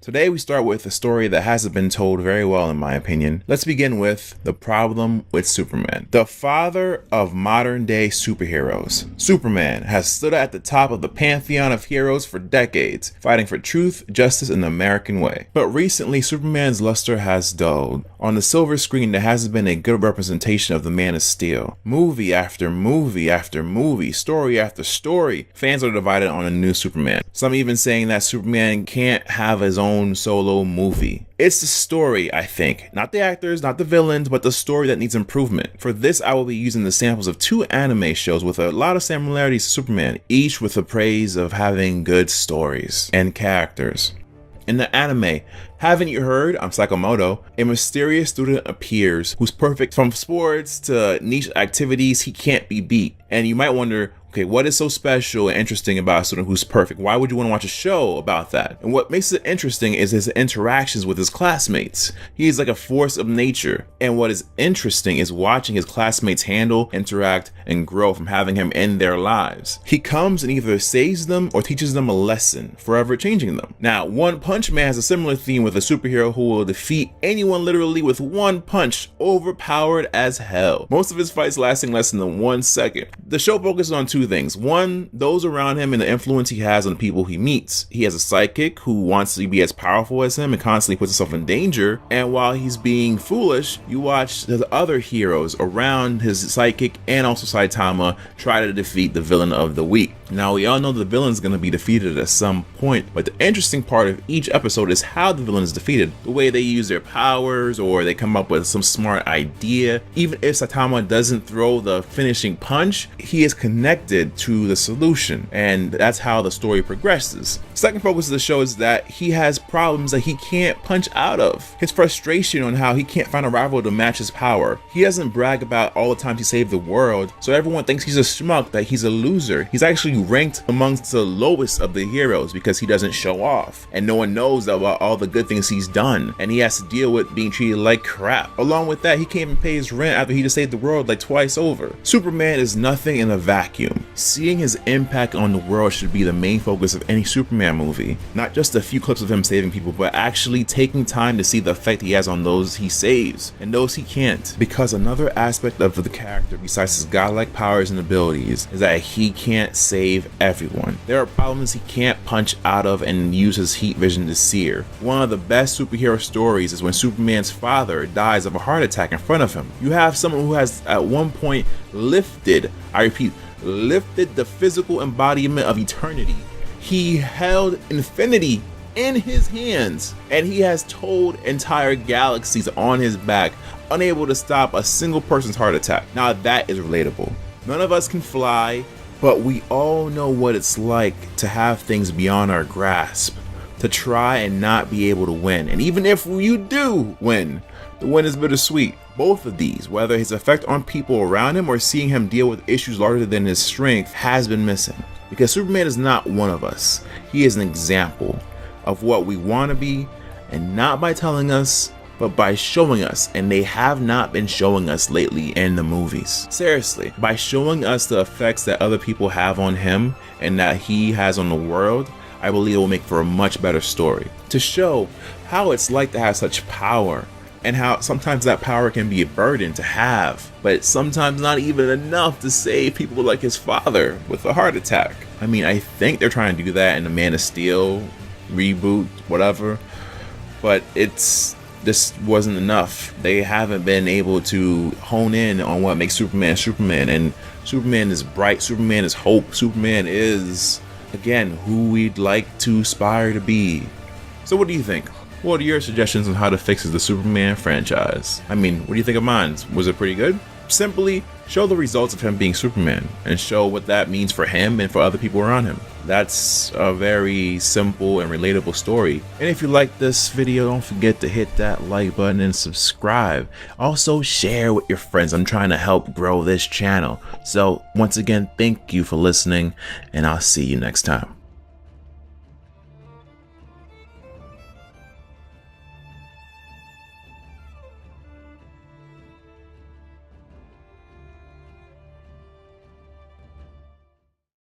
Today we start with a story that hasn't been told very well in my opinion. Let's begin with the problem with Superman. The father of modern day superheroes. Superman has stood at the top of the pantheon of heroes for decades, fighting for truth, justice, and the American way. But recently Superman's luster has dulled. On the silver screen there hasn't been a good representation of the Man of Steel. Movie after movie after movie, story after story, fans are divided on a new Superman. Some even saying that Superman can't have his own solo movie. It's the story, I think. Not the actors, not the villains, but the story that needs improvement. For this, I will be using the samples of 2 anime shows with a lot of similarities to Superman, each with the praise of having good stories and characters. In the anime, haven't you heard? I'm Sakamoto. A mysterious student appears who's perfect from sports to niche activities. He can't be beat. And you might wonder, okay, what is so special and interesting about a student who's perfect? Why would you want to watch a show about that? And what makes it interesting is his interactions with his classmates. He's like a force of nature. And what is interesting is watching his classmates handle, interact, and grow from having him in their lives. He comes and either saves them or teaches them a lesson, forever changing them. Now, One Punch Man has a similar theme with a superhero who will defeat anyone literally with one punch, overpowered as hell. Most of his fights lasting less than 1 second. The show focuses on 2 things. One, those around him and the influence he has on the people he meets. He has a sidekick who wants to be as powerful as him and constantly puts himself in danger. And while he's being foolish, you watch the other heroes around his sidekick and also Saitama try to defeat the villain of the week. Now, we all know the villain's going to be defeated at some point, but the interesting part of each episode is how the villain is defeated. The way they use their powers, or they come up with some smart idea. Even if Saitama doesn't throw the finishing punch, he is connected to the solution, and that's how the story progresses. Second focus of the show is that he has problems that he can't punch out of. His frustration on how he can't find a rival to match his power. He doesn't brag about all the times he saved the world, so everyone thinks he's a schmuck, that he's a loser. He's actually ranked amongst the lowest of the heroes because he doesn't show off, and no one knows about all the good things he's done, and he has to deal with being treated like crap. Along with that, he can't even pay his rent after he just saved the world like twice over. Superman is nothing in a vacuum. Seeing his impact on the world should be the main focus of any Superman movie. Not just a few clips of him saving people, but actually taking time to see the effect he has on those he saves and those he can't. Because another aspect of the character, besides his godlike powers and abilities, is that he can't save everyone. There are problems he can't punch out of and use his heat vision to sear. One of the best superhero stories is when Superman's father dies of a heart attack in front of him. You have someone who has at one point lifted, I repeat, lifted the physical embodiment of eternity. He held infinity in his hands, and he has towed entire galaxies on his back, unable to stop a single person's heart attack. Now that is relatable. None of us can fly, but we all know what it's like to have things beyond our grasp, to try and not be able to win. And even if you do win, the win is bittersweet. Both of these, whether his effect on people around him or seeing him deal with issues larger than his strength, has been missing. Because Superman is not one of us. He is an example of what we want to be, and not by telling us, but by showing us, and they have not been showing us lately in the movies. Seriously, by showing us the effects that other people have on him and that he has on the world, I believe it will make for a much better story. To show how it's like to have such power, and how sometimes that power can be a burden to have, but sometimes not even enough to save people like his father with a heart attack. I mean, I think they're trying to do that in the Man of Steel reboot, whatever, but this wasn't enough. They haven't been able to hone in on what makes Superman Superman, and Superman is bright, Superman is hope, Superman is, again, who we'd like to aspire to be. So what do you think? What are your suggestions on how to fix the Superman franchise? I mean, what do you think of mine? Was it pretty good? Simply show the results of him being Superman and show what that means for him and for other people around him. That's a very simple and relatable story. And if you like this video, don't forget to hit that like button and subscribe. Also share with your friends. I'm trying to help grow this channel. So once again, thank you for listening, and I'll see you next time.